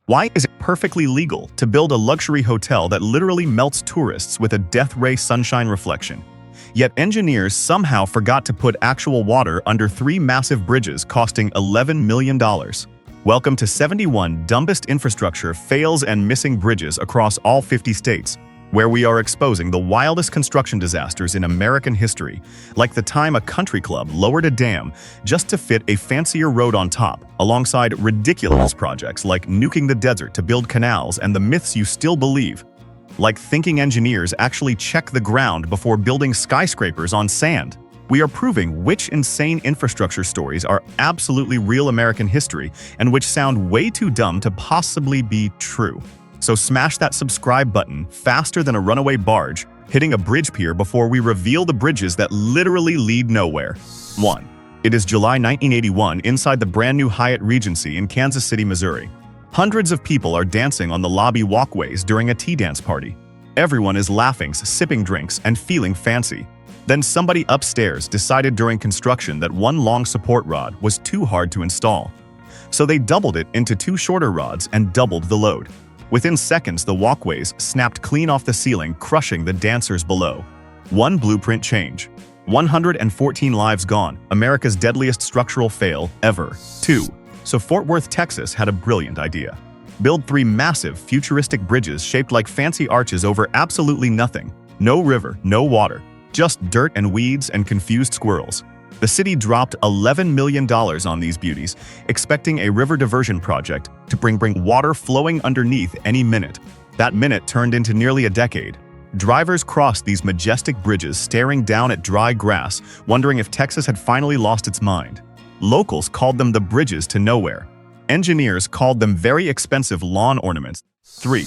Why is it perfectly legal to build a luxury hotel that literally melts tourists with a death ray sunshine reflection? Yet engineers somehow forgot to put actual water under 3 massive bridges costing $11 million. Welcome to 71 dumbest infrastructure fails and missing bridges across all 50 states, where we are exposing the wildest construction disasters in American history, like the time a country club lowered a dam just to fit a fancier road on top, alongside ridiculous projects like nuking the desert to build canals and the myths you still believe, like thinking engineers actually check the ground before building skyscrapers on sand. We are proving which insane infrastructure stories are absolutely real American history and which sound way too dumb to possibly be true. So smash that subscribe button faster than a runaway barge, hitting a bridge pier before we reveal the bridges that literally lead nowhere. 1. It is July 1981 inside the brand new Hyatt Regency in Kansas City, Missouri. Hundreds of people are dancing on the lobby walkways during a tea dance party. Everyone is laughing, sipping drinks, and feeling fancy. Then somebody upstairs decided during construction that one long support rod was too hard to install. So they doubled it into 2 shorter rods and doubled the load. Within seconds, the walkways snapped clean off the ceiling, crushing the dancers below. 1 blueprint change. 114 lives gone, America's deadliest structural fail ever. 2. So Fort Worth, Texas had a brilliant idea. Build 3 massive, futuristic bridges shaped like fancy arches over absolutely nothing. No river, no water. Just dirt and weeds and confused squirrels. The city dropped $11 million on these beauties, expecting a river diversion project to bring water flowing underneath any minute. That minute turned into nearly a decade. Drivers crossed these majestic bridges staring down at dry grass, wondering if Texas had finally lost its mind. Locals called them the bridges to nowhere. Engineers called them very expensive lawn ornaments. 3.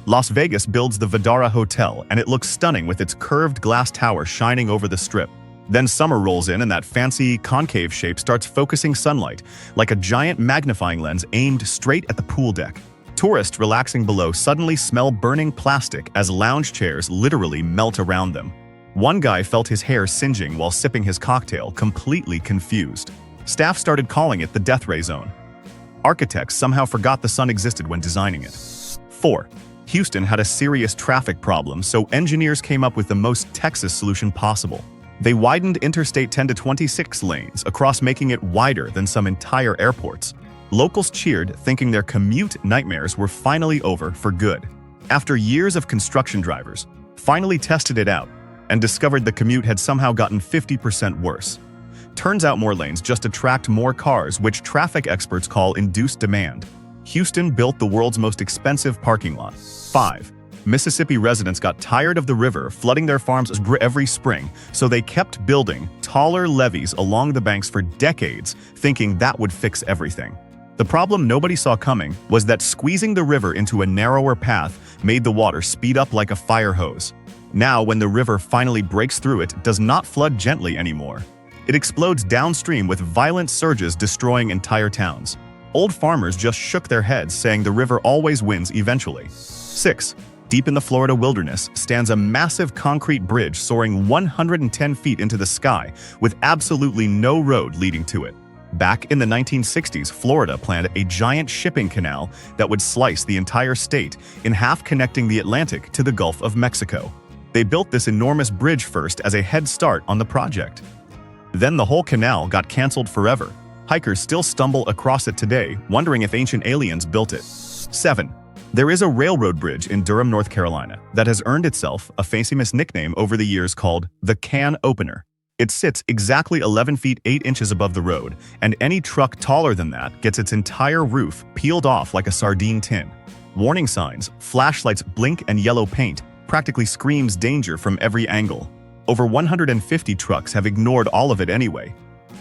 Las Vegas builds the Vdara Hotel, and it looks stunning with its curved glass tower shining over the strip. Then summer rolls in and that fancy concave shape starts focusing sunlight, like a giant magnifying lens aimed straight at the pool deck. Tourists relaxing below suddenly smell burning plastic as lounge chairs literally melt around them. One guy felt his hair singeing while sipping his cocktail, completely confused. Staff started calling it the death ray zone. Architects somehow forgot the sun existed when designing it. 4. Houston had a serious traffic problem, so engineers came up with the most Texas solution possible. They widened Interstate 10 to 26 lanes across, making it wider than some entire airports. Locals cheered, thinking their commute nightmares were finally over for good. After years of construction, drivers finally tested it out and discovered the commute had somehow gotten 50% worse. Turns out more lanes just attract more cars, which traffic experts call induced demand. Houston built the world's most expensive parking lot. 5. Mississippi residents got tired of the river flooding their farms every spring, so they kept building taller levees along the banks for decades, thinking that would fix everything. The problem nobody saw coming was that squeezing the river into a narrower path made the water speed up like a fire hose. Now, when the river finally breaks through, it does not flood gently anymore. It explodes downstream with violent surges, destroying entire towns. Old farmers just shook their heads, saying the river always wins eventually. 6. Deep in the Florida wilderness stands a massive concrete bridge soaring 110 feet into the sky with absolutely no road leading to it. Back in the 1960s, Florida planned a giant shipping canal that would slice the entire state in half, connecting the Atlantic to the Gulf of Mexico. They built this enormous bridge first as a head start on the project. Then the whole canal got canceled forever. Hikers still stumble across it today, wondering if ancient aliens built it. 7. There is a railroad bridge in Durham, North Carolina, that has earned itself a famous nickname over the years called the Can Opener. It sits exactly 11 feet 8 inches above the road, and any truck taller than that gets its entire roof peeled off like a sardine tin. Warning signs, flashlights blink, and yellow paint practically screams danger from every angle. Over 150 trucks have ignored all of it anyway.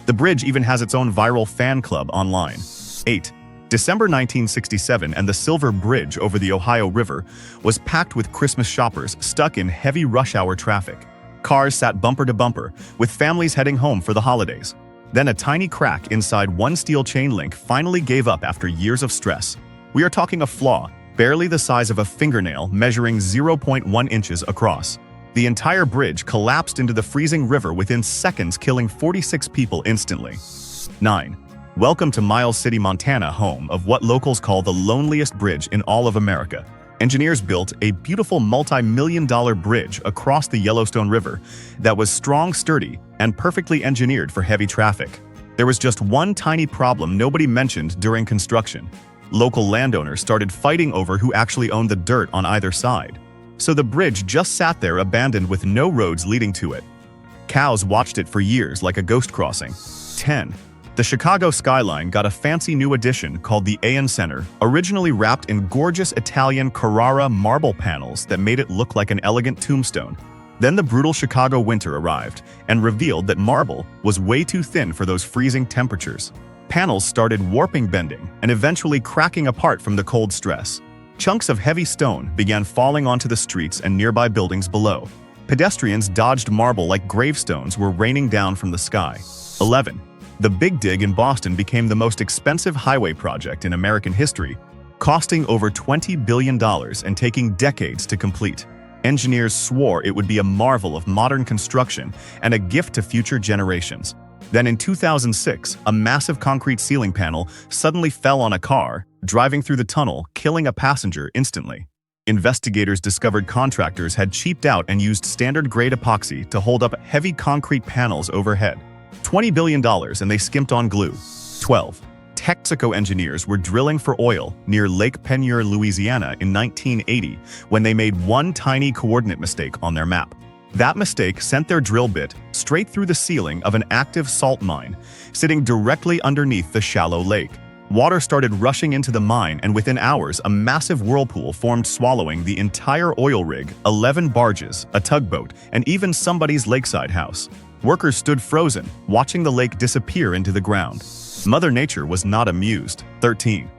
The bridge even has its own viral fan club online. 8. December 1967, and the Silver Bridge over the Ohio River was packed with Christmas shoppers stuck in heavy rush hour traffic. Cars sat bumper to bumper, with families heading home for the holidays. Then a tiny crack inside one steel chain link finally gave up after years of stress. We are talking a flaw, barely the size of a fingernail, measuring 0.1 inches across. The entire bridge collapsed into the freezing river within seconds, killing 46 people instantly. 9. Welcome to Miles City, Montana, home of what locals call the loneliest bridge in all of America. Engineers built a beautiful multi-million-dollar bridge across the Yellowstone River that was strong, sturdy, and perfectly engineered for heavy traffic. There was just one tiny problem nobody mentioned during construction. Local landowners started fighting over who actually owned the dirt on either side. So the bridge just sat there abandoned with no roads leading to it. Cows watched it for years like a ghost crossing. 10. The Chicago skyline got a fancy new addition called the AN Center, originally wrapped in gorgeous Italian Carrara marble panels that made it look like an elegant tombstone. Then the brutal Chicago winter arrived and revealed that marble was way too thin for those freezing temperatures. Panels started warping, bending, and eventually cracking apart from the cold stress. Chunks of heavy stone began falling onto the streets and nearby buildings below. Pedestrians dodged marble like gravestones were raining down from the sky. 11. The Big Dig in Boston became the most expensive highway project in American history, costing over $20 billion and taking decades to complete. Engineers swore it would be a marvel of modern construction and a gift to future generations. Then in 2006, a massive concrete ceiling panel suddenly fell on a car, driving through the tunnel, killing a passenger instantly. Investigators discovered contractors had cheaped out and used standard-grade epoxy to hold up heavy concrete panels overhead. $20 billion, and they skimped on glue. 12. Texaco engineers were drilling for oil near Lake Peigneur, Louisiana in 1980 when they made one tiny coordinate mistake on their map. That mistake sent their drill bit straight through the ceiling of an active salt mine, sitting directly underneath the shallow lake. Water started rushing into the mine, and within hours, a massive whirlpool formed, swallowing the entire oil rig, 11 barges, a tugboat, and even somebody's lakeside house. Workers stood frozen, watching the lake disappear into the ground. Mother Nature was not amused. 13.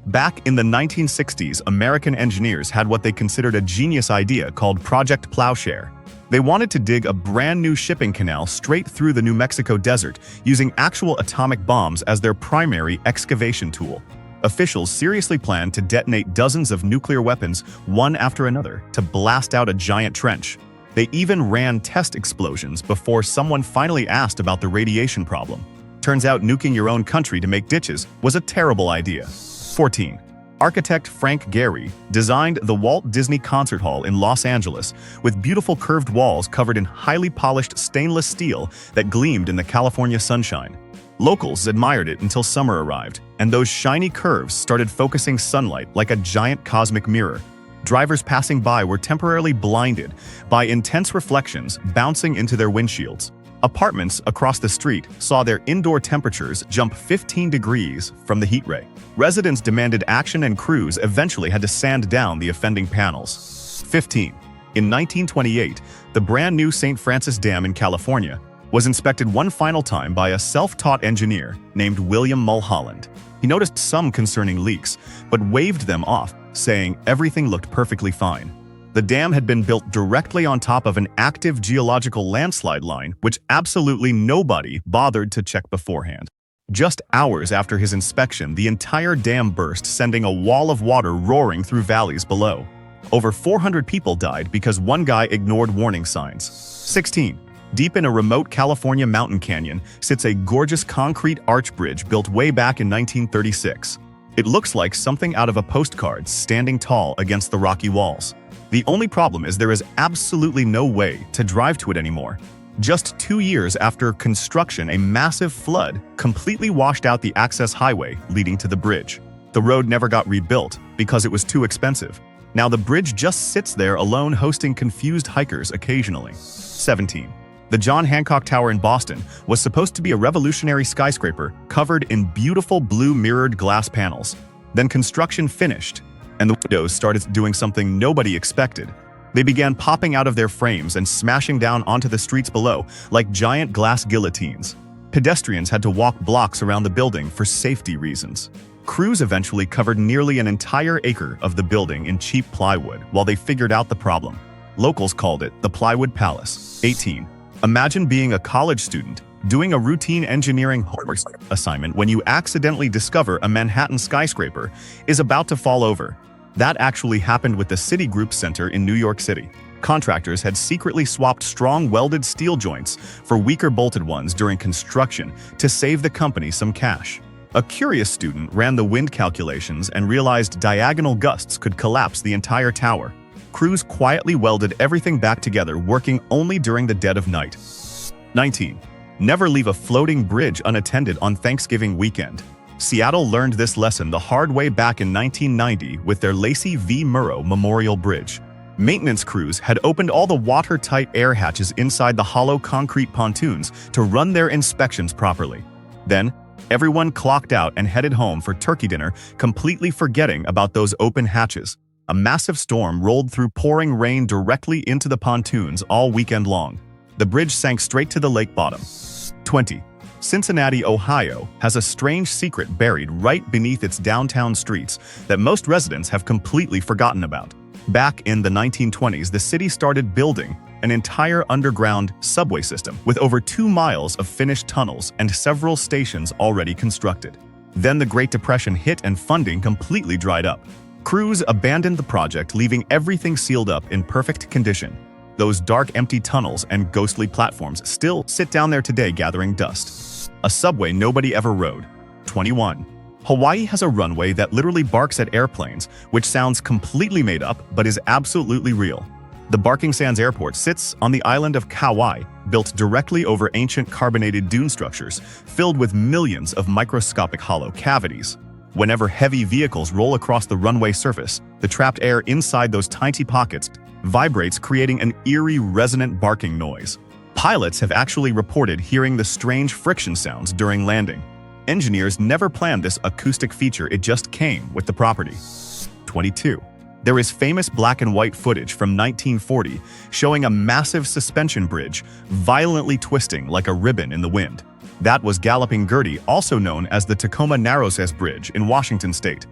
Back in the 1960s, American engineers had what they considered a genius idea called Project Plowshare. They wanted to dig a brand new shipping canal straight through the New Mexico desert using actual atomic bombs as their primary excavation tool. Officials seriously planned to detonate dozens of nuclear weapons one after another to blast out a giant trench. They even ran test explosions before someone finally asked about the radiation problem. Turns out nuking your own country to make ditches was a terrible idea. 14. Architect Frank Gehry designed the Walt Disney Concert Hall in Los Angeles with beautiful curved walls covered in highly polished stainless steel that gleamed in the California sunshine. Locals admired it until summer arrived, and those shiny curves started focusing sunlight like a giant cosmic mirror. Drivers passing by were temporarily blinded by intense reflections bouncing into their windshields. Apartments across the street saw their indoor temperatures jump 15 degrees from the heat ray. Residents demanded action, and crews eventually had to sand down the offending panels. 15. In 1928, the brand new St. Francis Dam in California was inspected one final time by a self-taught engineer named William Mulholland. He noticed some concerning leaks, but waved them off, saying everything looked perfectly fine. The dam had been built directly on top of an active geological landslide line, which absolutely nobody bothered to check beforehand. Just hours after his inspection, the entire dam burst, sending a wall of water roaring through valleys below. Over 400 people died because one guy ignored warning signs. 16. Deep in a remote California mountain canyon sits a gorgeous concrete arch bridge built way back in 1936. It looks like something out of a postcard, standing tall against the rocky walls. The only problem is there is absolutely no way to drive to it anymore. Just 2 years after construction, a massive flood completely washed out the access highway leading to the bridge. The road never got rebuilt because it was too expensive. Now the bridge just sits there alone, hosting confused hikers occasionally. 17. The John Hancock Tower in Boston was supposed to be a revolutionary skyscraper covered in beautiful blue mirrored glass panels. Then construction finished, and the windows started doing something nobody expected. They began popping out of their frames and smashing down onto the streets below like giant glass guillotines. Pedestrians had to walk blocks around the building for safety reasons. Crews eventually covered nearly an entire acre of the building in cheap plywood while they figured out the problem. Locals called it the Plywood Palace. 18. Imagine being a college student doing a routine engineering homework assignment when you accidentally discover a Manhattan skyscraper is about to fall over. That actually happened with the Citigroup Center in New York City. Contractors had secretly swapped strong welded steel joints for weaker bolted ones during construction to save the company some cash. A curious student ran the wind calculations and realized diagonal gusts could collapse the entire tower. Crews quietly welded everything back together, working only during the dead of night. 19. Never leave a floating bridge unattended on Thanksgiving weekend. Seattle learned this lesson the hard way back in 1990 with their Lacey V. Murrow Memorial Bridge. Maintenance crews had opened all the watertight air hatches inside the hollow concrete pontoons to run their inspections properly. Then, everyone clocked out and headed home for turkey dinner, completely forgetting about those open hatches. A massive storm rolled through pouring rain directly into the pontoons all weekend long. The bridge sank straight to the lake bottom. 20. Cincinnati, Ohio, has a strange secret buried right beneath its downtown streets that most residents have completely forgotten about. Back in the 1920s, the city started building an entire underground subway system with over 2 miles of finished tunnels and several stations already constructed. Then the Great Depression hit and funding completely dried up. Crews abandoned the project, leaving everything sealed up in perfect condition. Those dark, empty tunnels and ghostly platforms still sit down there today gathering dust. A subway nobody ever rode. 21. Hawaii has a runway that literally barks at airplanes, which sounds completely made up but is absolutely real. The Barking Sands Airport sits on the island of Kauai, built directly over ancient carbonated dune structures filled with millions of microscopic hollow cavities. Whenever heavy vehicles roll across the runway surface, the trapped air inside those tiny pockets vibrates, creating an eerie, resonant barking noise. Pilots have actually reported hearing the strange friction sounds during landing. Engineers never planned this acoustic feature, it just came with the property. 22. There is famous black and white footage from 1940 showing a massive suspension bridge violently twisting like a ribbon in the wind. That was Galloping Gertie, also known as the Tacoma Narrows Bridge in Washington state.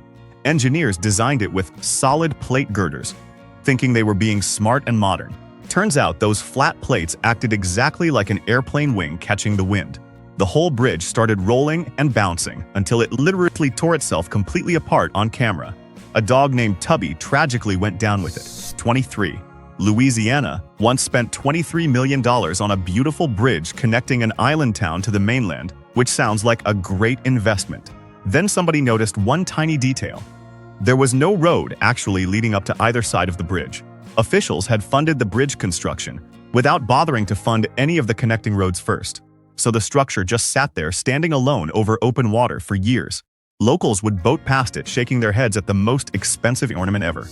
Engineers designed it with solid plate girders, thinking they were being smart and modern. Turns out those flat plates acted exactly like an airplane wing catching the wind. The whole bridge started rolling and bouncing until it literally tore itself completely apart on camera. A dog named Tubby tragically went down with it. 23. Louisiana once spent $23 million on a beautiful bridge connecting an island town to the mainland, which sounds like a great investment. Then somebody noticed one tiny detail. There was no road actually leading up to either side of the bridge. Officials had funded the bridge construction without bothering to fund any of the connecting roads first. So the structure just sat there standing alone over open water for years. Locals would boat past it, shaking their heads at the most expensive ornament ever.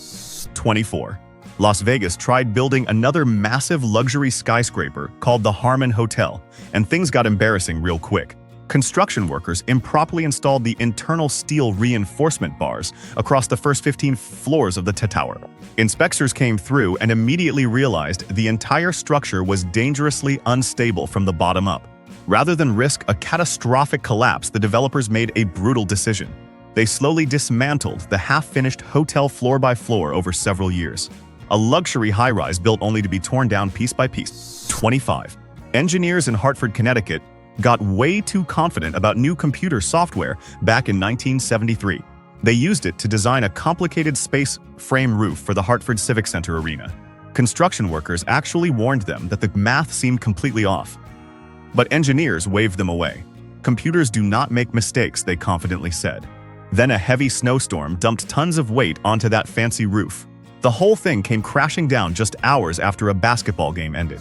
24. Las Vegas tried building another massive luxury skyscraper called the Harmon Hotel, and things got embarrassing real quick. Construction workers improperly installed the internal steel reinforcement bars across the first 15 floors of the tower. Inspectors came through and immediately realized the entire structure was dangerously unstable from the bottom up. Rather than risk a catastrophic collapse, the developers made a brutal decision. They slowly dismantled the half-finished hotel floor by floor over several years. A luxury high-rise built only to be torn down piece by piece. 25. Engineers in Hartford, Connecticut got way too confident about new computer software back in 1973. They used it to design a complicated space frame roof for the Hartford Civic Center arena. Construction workers actually warned them that the math seemed completely off. But engineers waved them away. Computers do not make mistakes, they confidently said. Then a heavy snowstorm dumped tons of weight onto that fancy roof. The whole thing came crashing down just hours after a basketball game ended.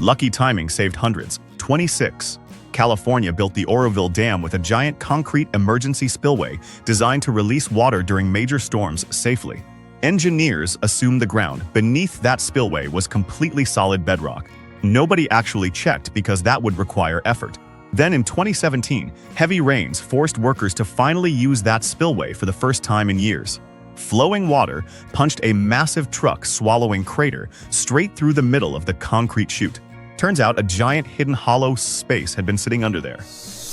Lucky timing saved hundreds. 26. California built the Oroville Dam with a giant concrete emergency spillway designed to release water during major storms safely. Engineers assumed the ground beneath that spillway was completely solid bedrock. Nobody actually checked because that would require effort. Then in 2017, heavy rains forced workers to finally use that spillway for the first time in years. Flowing water punched a massive truck swallowing crater straight through the middle of the concrete chute. Turns out a giant hidden hollow space had been sitting under there.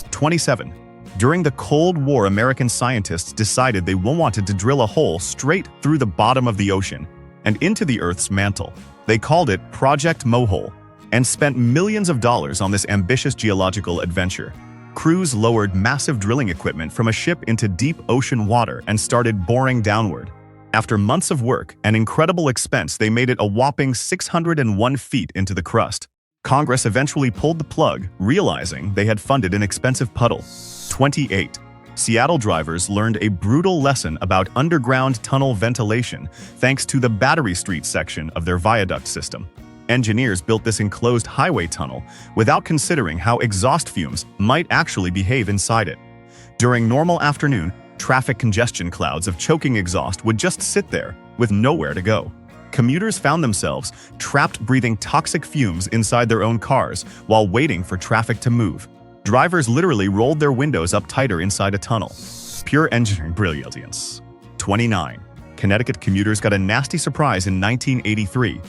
27. During the Cold War, American scientists decided they wanted to drill a hole straight through the bottom of the ocean and into the Earth's mantle. They called it Project Mohole and spent millions of dollars on this ambitious geological adventure. Crews lowered massive drilling equipment from a ship into deep ocean water and started boring downward. After months of work and incredible expense, they made it a whopping 601 feet into the crust. Congress eventually pulled the plug, realizing they had funded an expensive puddle. 28. Seattle drivers learned a brutal lesson about underground tunnel ventilation thanks to the Battery Street section of their viaduct system. Engineers built this enclosed highway tunnel without considering how exhaust fumes might actually behave inside it. During normal afternoon, traffic congestion clouds of choking exhaust would just sit there with nowhere to go. Commuters found themselves trapped breathing toxic fumes inside their own cars while waiting for traffic to move. Drivers literally rolled their windows up tighter inside a tunnel. Pure engineering brilliance. 29. Connecticut commuters got a nasty surprise in 1983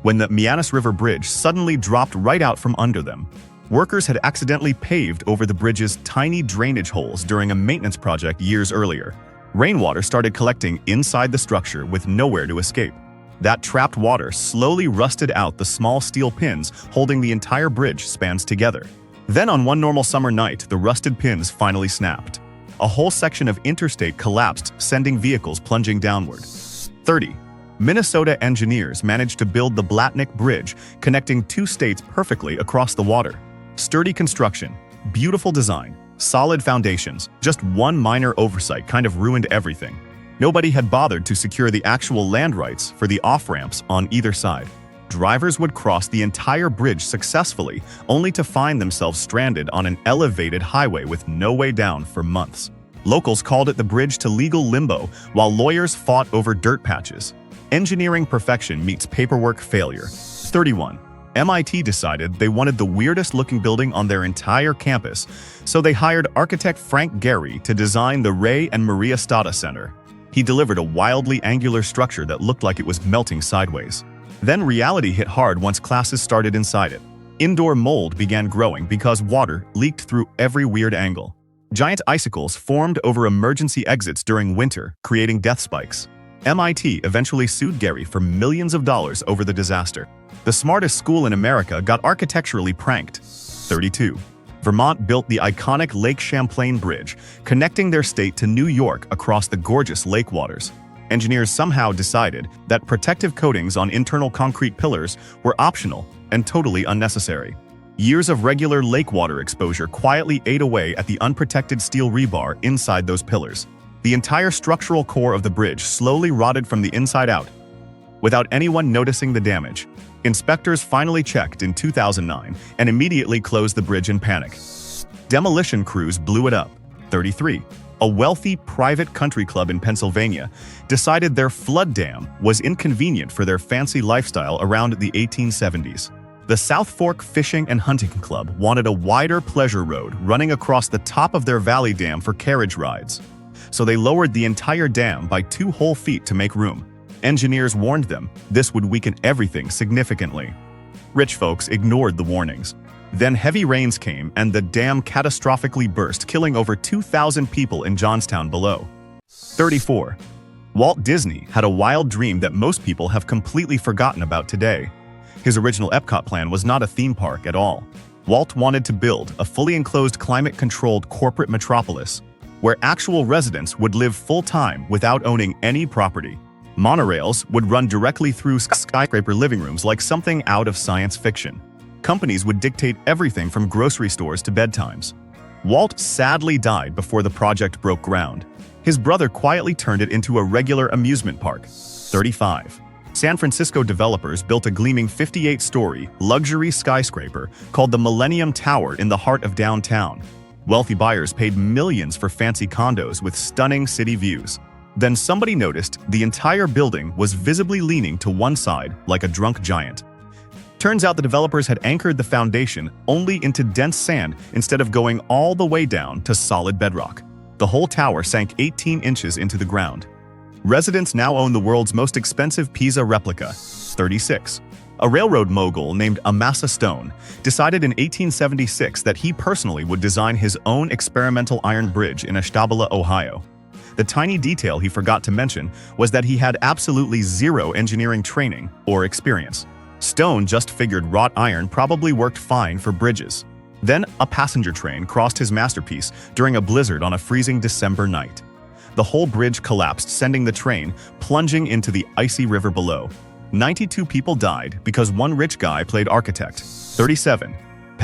when the Mianus River Bridge suddenly dropped right out from under them. Workers had accidentally paved over the bridge's tiny drainage holes during a maintenance project years earlier. Rainwater started collecting inside the structure with nowhere to escape. That trapped water slowly rusted out the small steel pins holding the entire bridge spans together. Then on one normal summer night, the rusted pins finally snapped. A whole section of interstate collapsed, sending vehicles plunging downward. 30. Minnesota engineers managed to build the Blatnick Bridge, connecting two states perfectly across the water. Sturdy construction, beautiful design, solid foundations. Just one minor oversight kind of ruined everything. Nobody had bothered to secure the actual land rights for the off-ramps on either side. Drivers would cross the entire bridge successfully, only to find themselves stranded on an elevated highway with no way down for months. Locals called it the bridge to legal limbo, while lawyers fought over dirt patches. Engineering perfection meets paperwork failure. 31. MIT decided they wanted the weirdest-looking building on their entire campus, so they hired architect Frank Gehry to design the Ray and Maria Stata Center. He delivered a wildly angular structure that looked like it was melting sideways. Then reality hit hard once classes started inside it. Indoor mold began growing because water leaked through every weird angle. Giant icicles formed over emergency exits during winter, creating death spikes. MIT eventually sued Gehry for millions of dollars over the disaster. The smartest school in America got architecturally pranked. 32. Vermont built the iconic Lake Champlain Bridge, connecting their state to New York across the gorgeous lake waters. Engineers somehow decided that protective coatings on internal concrete pillars were optional and totally unnecessary. Years of regular lake water exposure quietly ate away at the unprotected steel rebar inside those pillars. The entire structural core of the bridge slowly rotted from the inside out, without anyone noticing the damage. Inspectors finally checked in 2009 and immediately closed the bridge in panic. Demolition crews blew it up. 33. A wealthy private country club in Pennsylvania decided their flood dam was inconvenient for their fancy lifestyle around the 1870s. The South Fork Fishing and Hunting Club wanted a wider pleasure road running across the top of their valley dam for carriage rides. So they lowered the entire dam by 2 whole feet to make room. Engineers warned them this would weaken everything significantly. Rich folks ignored the warnings. Then heavy rains came and the dam catastrophically burst, killing over 2,000 people in Johnstown below. 34. Walt Disney had a wild dream that most people have completely forgotten about today. His original Epcot plan was not a theme park at all. Walt wanted to build a fully enclosed climate-controlled corporate metropolis where actual residents would live full-time without owning any property. Monorails would run directly through skyscraper living rooms like something out of science fiction. Companies would dictate everything from grocery stores to bedtimes. Walt sadly died before the project broke ground. His brother quietly turned it into a regular amusement park. 35. San Francisco developers built a gleaming 58-story, luxury skyscraper called the Millennium Tower in the heart of downtown. Wealthy buyers paid millions for fancy condos with stunning city views. Then somebody noticed the entire building was visibly leaning to one side like a drunk giant. Turns out the developers had anchored the foundation only into dense sand instead of going all the way down to solid bedrock. The whole tower sank 18 inches into the ground. Residents now own the world's most expensive Pisa replica. 36. A railroad mogul named Amasa Stone decided in 1876 that he personally would design his own experimental iron bridge in Ashtabula, Ohio. The tiny detail he forgot to mention was that he had absolutely zero engineering training or experience. Stone just figured wrought iron probably worked fine for bridges. Then a passenger train crossed his masterpiece during a blizzard on a freezing December night. The whole bridge collapsed, sending the train plunging into the icy river below. 92 people died because one rich guy played architect. 37.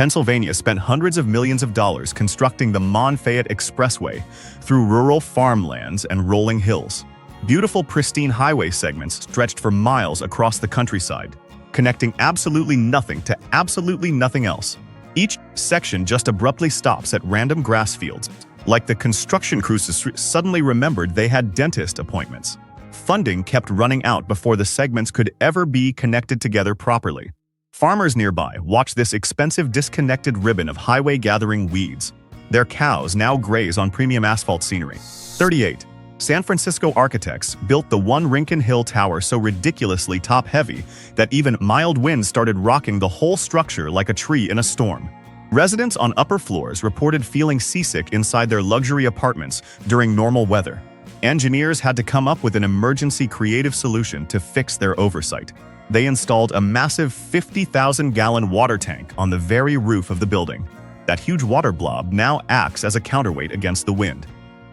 Pennsylvania spent hundreds of millions of dollars constructing the Mon-Fayette Expressway through rural farmlands and rolling hills. Beautiful, pristine highway segments stretched for miles across the countryside, connecting absolutely nothing to absolutely nothing else. Each section just abruptly stops at random grass fields, like the construction crews suddenly remembered they had dentist appointments. Funding kept running out before the segments could ever be connected together properly. Farmers nearby watched this expensive disconnected ribbon of highway gathering weeds. Their cows now graze on premium asphalt scenery. 38. San Francisco architects built the One Rincon Hill Tower so ridiculously top-heavy that even mild winds started rocking the whole structure like a tree in a storm. Residents on upper floors reported feeling seasick inside their luxury apartments during normal weather. Engineers had to come up with an emergency creative solution to fix their oversight. They installed a massive 50,000-gallon water tank on the very roof of the building. That huge water blob now acts as a counterweight against the wind.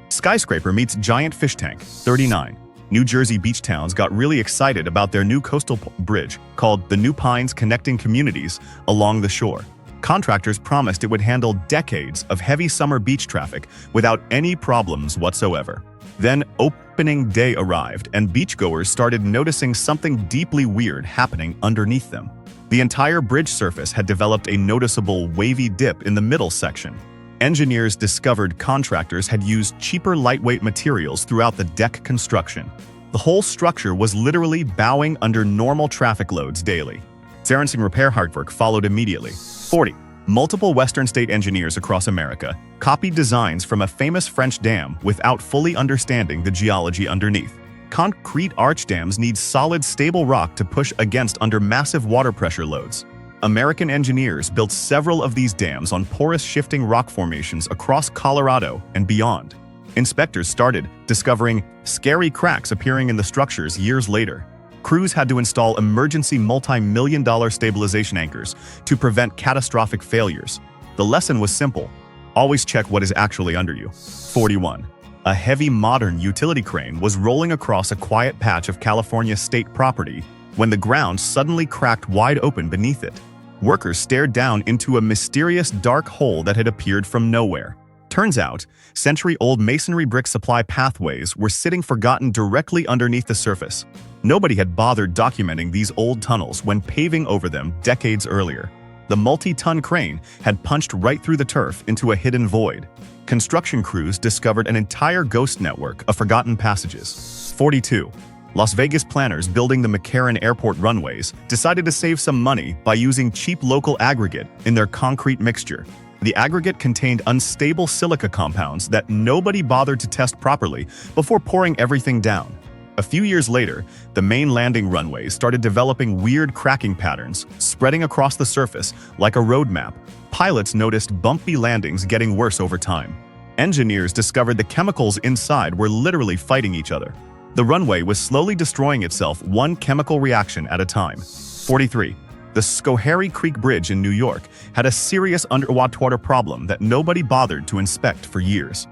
Skyscraper meets giant fish tank. 39. New Jersey beach towns got really excited about their new coastal bridge called the New Pines, connecting communities along the shore. Contractors promised it would handle decades of heavy summer beach traffic without any problems whatsoever. Then opening day arrived and beachgoers started noticing something deeply weird happening underneath them. The entire bridge surface had developed a noticeable wavy dip in the middle section. Engineers discovered contractors had used cheaper lightweight materials throughout the deck construction. The whole structure was literally bowing under normal traffic loads daily. Serencing repair hard work followed immediately. 40. Multiple Western state engineers across America copied designs from a famous French dam without fully understanding the geology underneath. Concrete arch dams need solid, stable rock to push against under massive water pressure loads. American engineers built several of these dams on porous, shifting rock formations across Colorado and beyond. Inspectors started discovering scary cracks appearing in the structures years later. Crews had to install emergency multi-million-dollar stabilization anchors to prevent catastrophic failures. The lesson was simple: always check what is actually under you. 41. A heavy modern utility crane was rolling across a quiet patch of California state property when the ground suddenly cracked wide open beneath it. Workers stared down into a mysterious dark hole that had appeared from nowhere. Turns out, century-old masonry brick supply pathways were sitting forgotten directly underneath the surface. Nobody had bothered documenting these old tunnels when paving over them decades earlier. The multi-ton crane had punched right through the turf into a hidden void. Construction crews discovered an entire ghost network of forgotten passages. 42. Las Vegas planners building the McCarran Airport runways decided to save some money by using cheap local aggregate in their concrete mixture. The aggregate contained unstable silica compounds that nobody bothered to test properly before pouring everything down. A few years later, the main landing runways started developing weird cracking patterns, spreading across the surface like a road map. Pilots noticed bumpy landings getting worse over time. Engineers discovered the chemicals inside were literally fighting each other. The runway was slowly destroying itself, one chemical reaction at a time. 43. The Schoharie Creek Bridge in New York had a serious underwater problem that nobody bothered to inspect for years.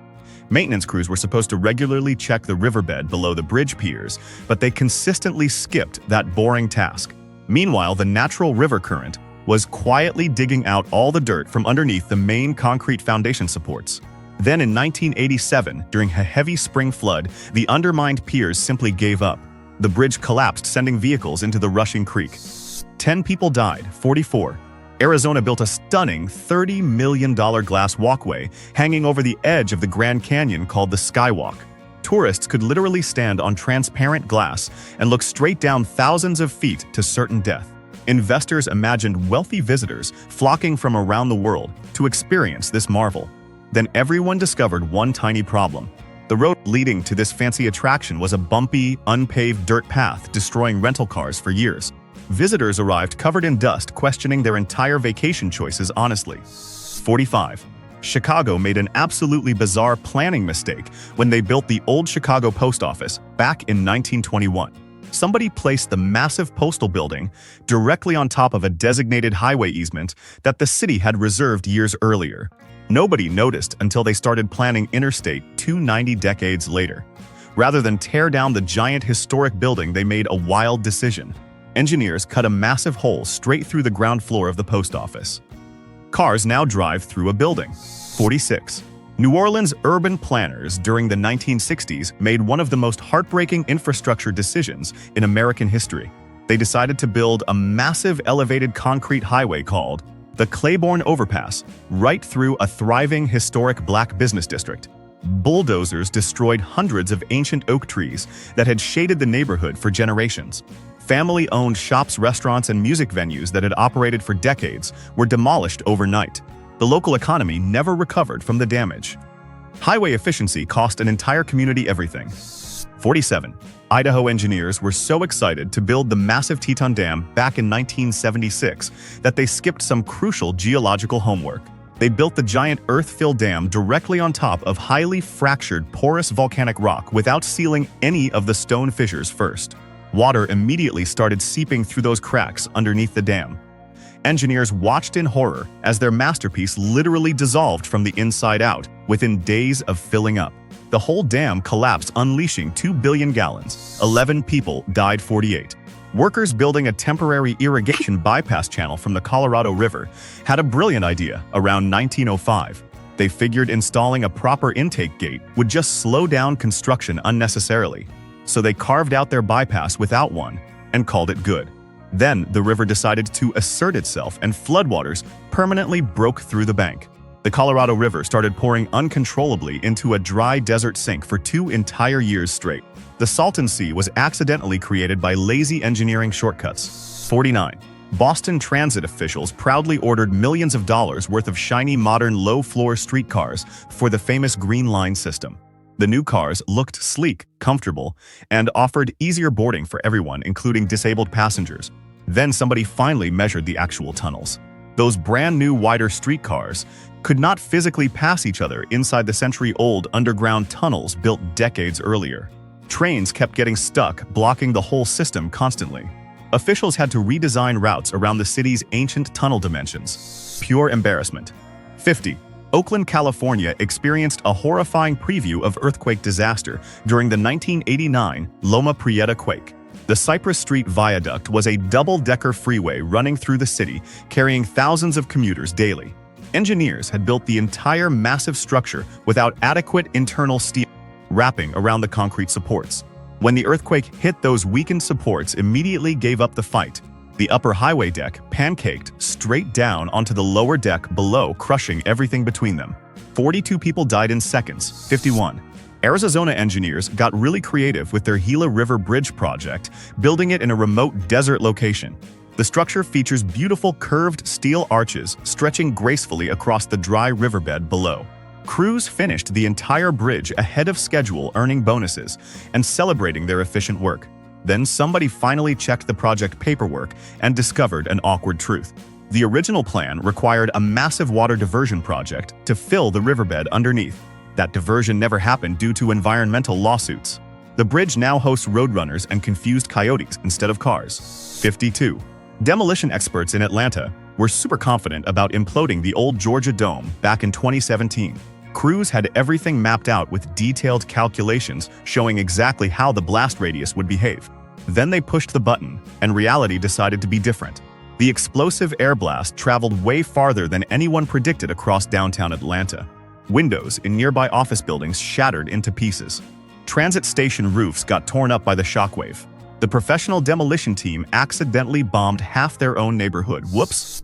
Maintenance crews were supposed to regularly check the riverbed below the bridge piers, but they consistently skipped that boring task. Meanwhile, the natural river current was quietly digging out all the dirt from underneath the main concrete foundation supports. Then in 1987, during a heavy spring flood, the undermined piers simply gave up. The bridge collapsed, sending vehicles into the rushing creek. 10 people died. 44. Arizona built a stunning $30 million glass walkway hanging over the edge of the Grand Canyon called the Skywalk. Tourists could literally stand on transparent glass and look straight down thousands of feet to certain death. Investors imagined wealthy visitors flocking from around the world to experience this marvel. Then everyone discovered one tiny problem. The road leading to this fancy attraction was a bumpy, unpaved dirt path, destroying rental cars for years. Visitors arrived covered in dust, questioning their entire vacation choices honestly. 45. Chicago made an absolutely bizarre planning mistake when they built the old Chicago post office back in 1921. Somebody placed the massive postal building directly on top of a designated highway easement that the city had reserved years earlier. Nobody noticed until they started planning Interstate 290 decades later. Rather than tear down the giant historic building, they made a wild decision. Engineers cut a massive hole straight through the ground floor of the post office. Cars now drive through a building. 46. New Orleans urban planners during the 1960s made one of the most heartbreaking infrastructure decisions in American history. They decided to build a massive elevated concrete highway called the Claiborne Overpass right through a thriving historic black business district. Bulldozers destroyed hundreds of ancient oak trees that had shaded the neighborhood for generations. Family-owned shops, restaurants, and music venues that had operated for decades were demolished overnight. The local economy never recovered from the damage. Highway efficiency cost an entire community everything. 47. Idaho engineers were so excited to build the massive Teton Dam back in 1976 that they skipped some crucial geological homework. They built the giant earth-filled dam directly on top of highly fractured, porous volcanic rock without sealing any of the stone fissures first. Water immediately started seeping through those cracks underneath the dam. Engineers watched in horror as their masterpiece literally dissolved from the inside out within days of filling up. The whole dam collapsed, unleashing 2 billion gallons. 11 people died. 48. Workers building a temporary irrigation bypass channel from the Colorado River had a brilliant idea around 1905. They figured installing a proper intake gate would just slow down construction unnecessarily. So they carved out their bypass without one and called it good. Then the river decided to assert itself and floodwaters permanently broke through the bank. The Colorado River started pouring uncontrollably into a dry desert sink for 2 entire years straight. The Salton Sea was accidentally created by lazy engineering shortcuts. 49. Boston Transit officials proudly ordered millions of dollars worth of shiny modern low-floor streetcars for the famous Green Line system. The new cars looked sleek, comfortable, and offered easier boarding for everyone, including disabled passengers. Then somebody finally measured the actual tunnels. Those brand new wider streetcars could not physically pass each other inside the century-old underground tunnels built decades earlier. Trains kept getting stuck, blocking the whole system constantly. Officials had to redesign routes around the city's ancient tunnel dimensions. Pure embarrassment. 50. Oakland, California experienced a horrifying preview of earthquake disaster during the 1989 Loma Prieta quake. The Cypress Street Viaduct was a double-decker freeway running through the city, carrying thousands of commuters daily. Engineers had built the entire massive structure without adequate internal steel wrapping around the concrete supports. When the earthquake hit, those weakened supports immediately gave up the fight. The upper highway deck pancaked straight down onto the lower deck below, crushing everything between them. 42 people died in seconds. 51. Arizona engineers got really creative with their Gila River Bridge project, building it in a remote desert location. The structure features beautiful curved steel arches stretching gracefully across the dry riverbed below. Crews finished the entire bridge ahead of schedule, earning bonuses and celebrating their efficient work. Then somebody finally checked the project paperwork and discovered an awkward truth. The original plan required a massive water diversion project to fill the riverbed underneath. That diversion never happened due to environmental lawsuits. The bridge now hosts roadrunners and confused coyotes instead of cars. 52. Demolition experts in Atlanta were super confident about imploding the old Georgia Dome back in 2017. Crews had everything mapped out with detailed calculations showing exactly how the blast radius would behave. Then they pushed the button, and reality decided to be different. The explosive air blast traveled way farther than anyone predicted across downtown Atlanta. Windows in nearby office buildings shattered into pieces. Transit station roofs got torn up by the shockwave. The professional demolition team accidentally bombed half their own neighborhood. Whoops.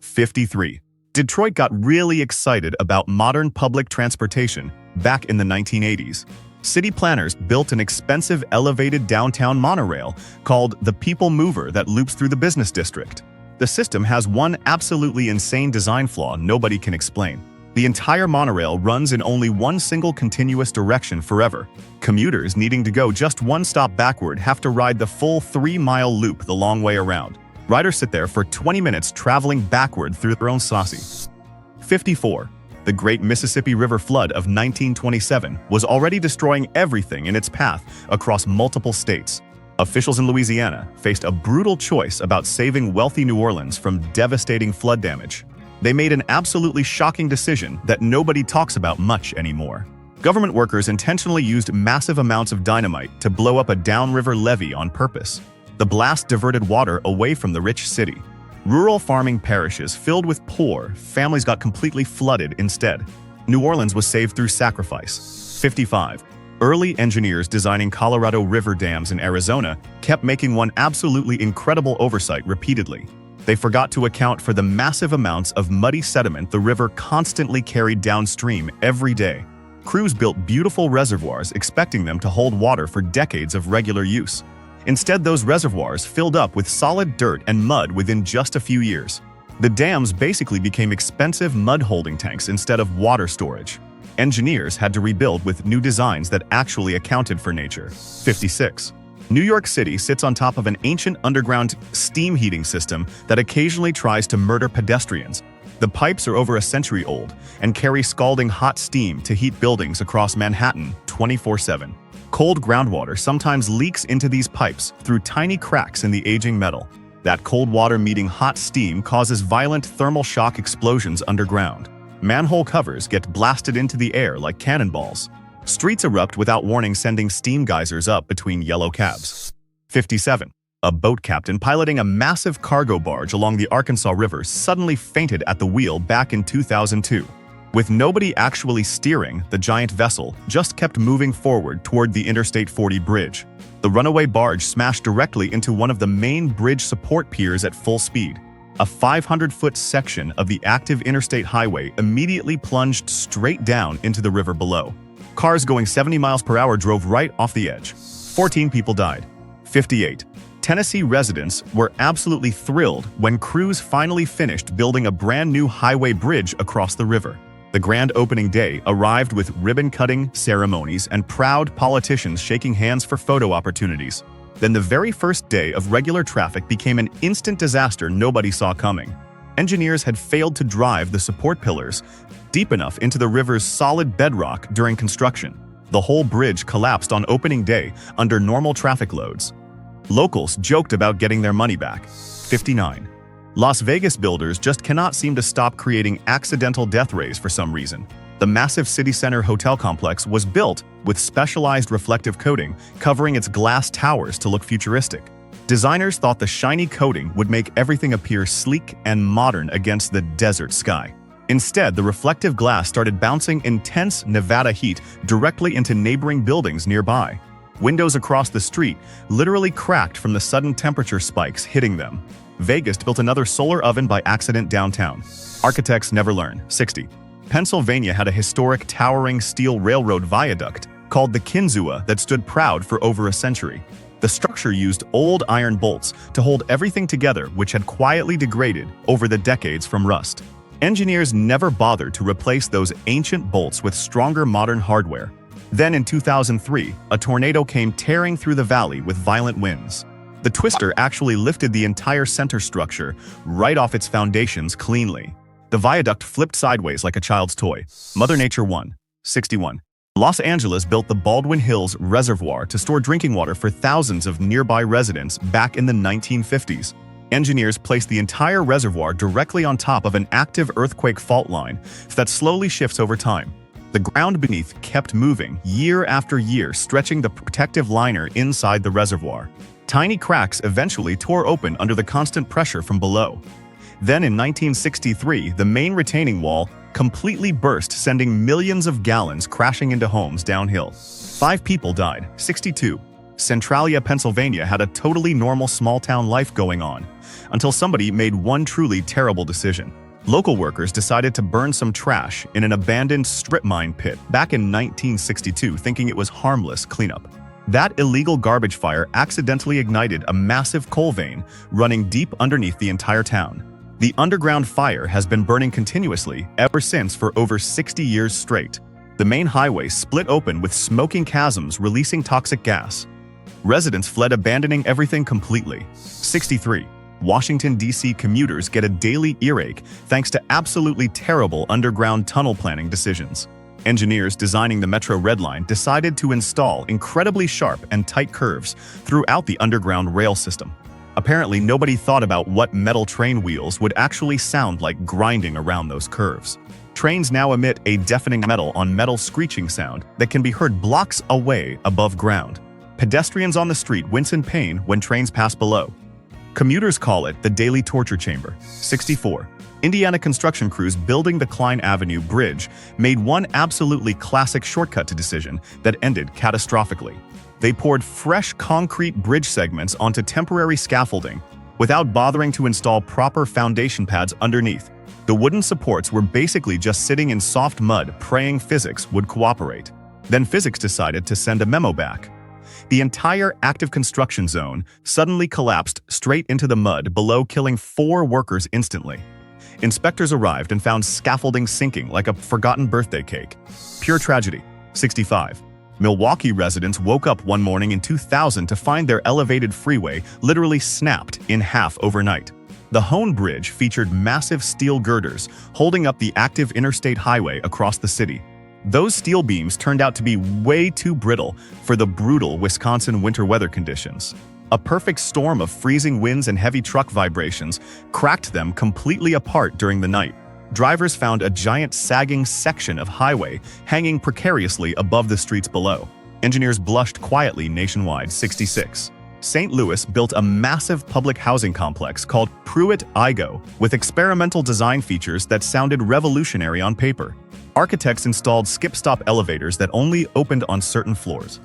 53. Detroit got really excited about modern public transportation back in the 1980s. City planners built an expensive elevated downtown monorail called the People Mover that loops through the business district. The system has one absolutely insane design flaw nobody can explain. The entire monorail runs in only one single continuous direction forever. Commuters needing to go just one stop backward have to ride the full 3-mile loop the long way around. Riders sit there for 20 minutes traveling backward through their own saucy. 54. The Great Mississippi River Flood of 1927 was already destroying everything in its path across multiple states. Officials in Louisiana faced a brutal choice about saving wealthy New Orleans from devastating flood damage. They made an absolutely shocking decision that nobody talks about much anymore. Government workers intentionally used massive amounts of dynamite to blow up a downriver levee on purpose. The blast diverted water away from the rich city. Rural farming parishes filled with poor families got completely flooded instead. New Orleans was saved through sacrifice. 55. Early engineers designing Colorado River dams in Arizona kept making one absolutely incredible oversight repeatedly. They forgot to account for the massive amounts of muddy sediment the river constantly carried downstream every day. Crews built beautiful reservoirs expecting them to hold water for decades of regular use. Instead, those reservoirs filled up with solid dirt and mud within just a few years. The dams basically became expensive mud holding tanks instead of water storage. Engineers had to rebuild with new designs that actually accounted for nature. 56. New York City sits on top of an ancient underground steam heating system that occasionally tries to murder pedestrians. The pipes are over a century old and carry scalding hot steam to heat buildings across Manhattan 24/7. Cold groundwater sometimes leaks into these pipes through tiny cracks in the aging metal. That cold water meeting hot steam causes violent thermal shock explosions underground. Manhole covers get blasted into the air like cannonballs. Streets erupt without warning, sending steam geysers up between yellow cabs. 57. A boat captain piloting a massive cargo barge along the Arkansas River suddenly fainted at the wheel back in 2002. With nobody actually steering, the giant vessel just kept moving forward toward the Interstate 40 bridge. The runaway barge smashed directly into one of the main bridge support piers at full speed. A 500-foot section of the active interstate highway immediately plunged straight down into the river below. Cars going 70 miles per hour drove right off the edge. 14 people died. 58. Tennessee residents were absolutely thrilled when crews finally finished building a brand new highway bridge across the river. The grand opening day arrived with ribbon-cutting ceremonies and proud politicians shaking hands for photo opportunities. Then the very first day of regular traffic became an instant disaster nobody saw coming. Engineers had failed to drive the support pillars deep enough into the river's solid bedrock during construction. The whole bridge collapsed on opening day under normal traffic loads. Locals joked about getting their money back. 59. Las Vegas builders just cannot seem to stop creating accidental death rays for some reason. The massive city center hotel complex was built with specialized reflective coating covering its glass towers to look futuristic. Designers thought the shiny coating would make everything appear sleek and modern against the desert sky. Instead, the reflective glass started bouncing intense Nevada heat directly into neighboring buildings nearby. Windows across the street literally cracked from the sudden temperature spikes hitting them. Vegas built another solar oven by accident downtown. Architects never learn. 60. Pennsylvania had a historic towering steel railroad viaduct called the Kinzua that stood proud for over a century. The structure used old iron bolts to hold everything together, which had quietly degraded over the decades from rust. Engineers never bothered to replace those ancient bolts with stronger modern hardware. Then in 2003, a tornado came tearing through the valley with violent winds. The twister actually lifted the entire center structure right off its foundations cleanly. The viaduct flipped sideways like a child's toy. Mother Nature won. 61. Los Angeles built the Baldwin Hills Reservoir to store drinking water for thousands of nearby residents back in the 1950s. Engineers placed the entire reservoir directly on top of an active earthquake fault line that slowly shifts over time. The ground beneath kept moving year after year, stretching the protective liner inside the reservoir. Tiny cracks eventually tore open under the constant pressure from below. Then in 1963, the main retaining wall completely burst, sending millions of gallons crashing into homes downhill. 5 people died. 62. Centralia, Pennsylvania had a totally normal small-town life going on, until somebody made one truly terrible decision. Local workers decided to burn some trash in an abandoned strip mine pit back in 1962, thinking it was harmless cleanup. That illegal garbage fire accidentally ignited a massive coal vein running deep underneath the entire town. The underground fire has been burning continuously ever since for over 60 years straight. The main highway split open with smoking chasms releasing toxic gas. Residents fled, abandoning everything completely. 63. Washington, D.C. commuters get a daily earache thanks to absolutely terrible underground tunnel planning decisions. Engineers designing the Metro Red Line decided to install incredibly sharp and tight curves throughout the underground rail system. Apparently, nobody thought about what metal train wheels would actually sound like grinding around those curves. Trains now emit a deafening metal-on-metal screeching sound that can be heard blocks away above ground. Pedestrians on the street wince in pain when trains pass below. Commuters call it the daily torture chamber. 64. Indiana construction crews building the Klein Avenue Bridge made one absolutely classic shortcut to decision that ended catastrophically. They poured fresh concrete bridge segments onto temporary scaffolding without bothering to install proper foundation pads underneath. The wooden supports were basically just sitting in soft mud, praying physics would cooperate. Then physics decided to send a memo back. The entire active construction zone suddenly collapsed straight into the mud below, killing 4 workers instantly. Inspectors arrived and found scaffolding sinking like a forgotten birthday cake. Pure tragedy. 65. Milwaukee residents woke up one morning in 2000 to find their elevated freeway literally snapped in half overnight. The Hone Bridge featured massive steel girders holding up the active interstate highway across the city. Those steel beams turned out to be way too brittle for the brutal Wisconsin winter weather conditions. A perfect storm of freezing winds and heavy truck vibrations cracked them completely apart during the night. Drivers found a giant sagging section of highway hanging precariously above the streets below. Engineers blushed quietly nationwide. 66. St. Louis built a massive public housing complex called Pruitt-Igoe with experimental design features that sounded revolutionary on paper. Architects installed skip-stop elevators that only opened on certain floors,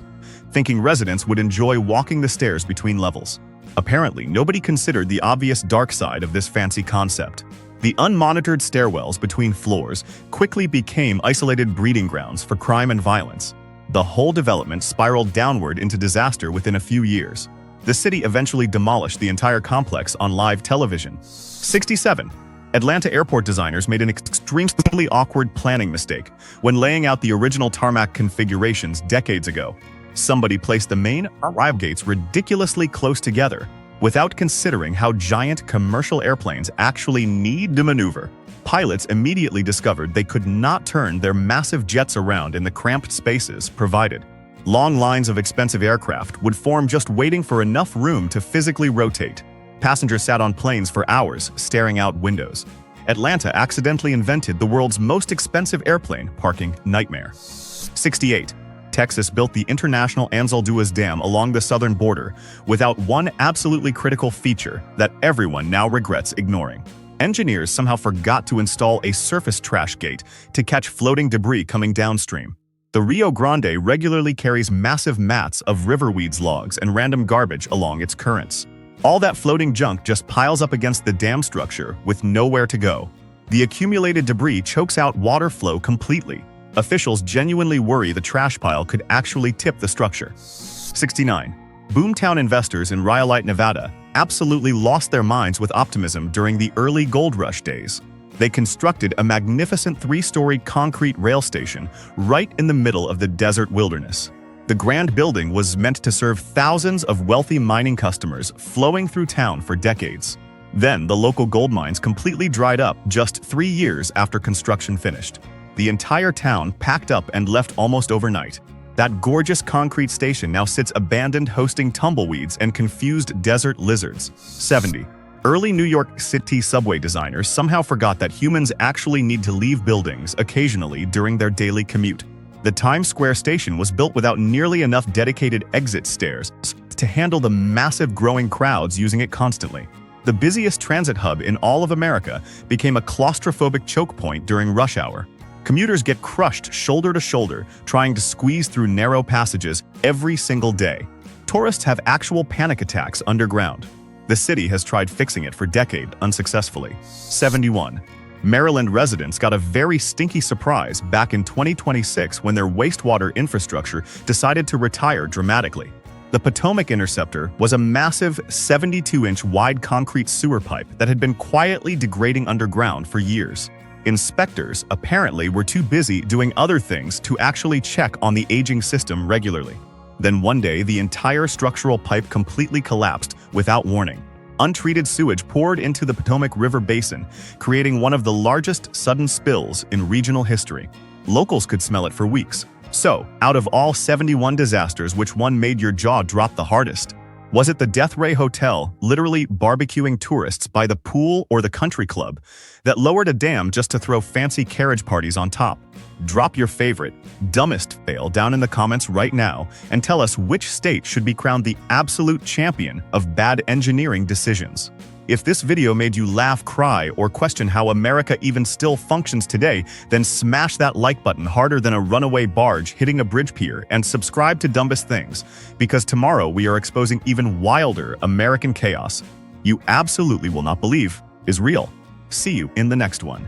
thinking residents would enjoy walking the stairs between levels. Apparently, nobody considered the obvious dark side of this fancy concept. The unmonitored stairwells between floors quickly became isolated breeding grounds for crime and violence. The whole development spiraled downward into disaster within a few years. The city eventually demolished the entire complex on live television. 67. Atlanta airport designers made an extremely awkward planning mistake when laying out the original tarmac configurations decades ago. Somebody placed the main arrival gates ridiculously close together without considering how giant commercial airplanes actually need to maneuver. Pilots immediately discovered they could not turn their massive jets around in the cramped spaces provided. Long lines of expensive aircraft would form just waiting for enough room to physically rotate. Passengers sat on planes for hours, staring out windows. Atlanta accidentally invented the world's most expensive airplane parking nightmare. 68. Texas built the International Anzalduas Dam along the southern border without one absolutely critical feature that everyone now regrets ignoring. Engineers somehow forgot to install a surface trash gate to catch floating debris coming downstream. The Rio Grande regularly carries massive mats of riverweeds logs and random garbage along its currents. All that floating junk just piles up against the dam structure with nowhere to go. The accumulated debris chokes out water flow completely. Officials genuinely worry the trash pile could actually tip the structure. 69. Boomtown investors in Rhyolite, Nevada absolutely lost their minds with optimism during the early gold rush days. They constructed a magnificent 3-story concrete rail station right in the middle of the desert wilderness. The grand building was meant to serve thousands of wealthy mining customers flowing through town for decades. Then the local gold mines completely dried up just 3 years after construction finished. The entire town packed up and left almost overnight. That gorgeous concrete station now sits abandoned, hosting tumbleweeds and confused desert lizards. 70. Early New York City subway designers somehow forgot that humans actually need to leave buildings occasionally during their daily commute. The Times Square station was built without nearly enough dedicated exit stairs to handle the massive growing crowds using it constantly. The busiest transit hub in all of America became a claustrophobic choke point during rush hour. Commuters get crushed shoulder to shoulder trying to squeeze through narrow passages every single day. Tourists have actual panic attacks underground. The city has tried fixing it for decades unsuccessfully. 71. Maryland residents got a very stinky surprise back in 2026 when their wastewater infrastructure decided to retire dramatically. The Potomac Interceptor was a massive 72-inch wide concrete sewer pipe that had been quietly degrading underground for years. Inspectors apparently were too busy doing other things to actually check on the aging system regularly. Then one day, the entire structural pipe completely collapsed without warning. Untreated sewage poured into the Potomac River basin, creating one of the largest sudden spills in regional history. Locals could smell it for weeks. So, out of all 71 disasters, which one made your jaw drop the hardest? Was it the Death Ray Hotel, literally barbecuing tourists by the pool or the country club, that lowered a dam just to throw fancy carriage parties on top? Drop your favorite, dumbest fail down in the comments right now and tell us which state should be crowned the absolute champion of bad engineering decisions. If this video made you laugh, cry, or question how America even still functions today, then smash that like button harder than a runaway barge hitting a bridge pier and subscribe to Dumbest Things, because tomorrow we are exposing even wilder American chaos you absolutely will not believe is real. See you in the next one.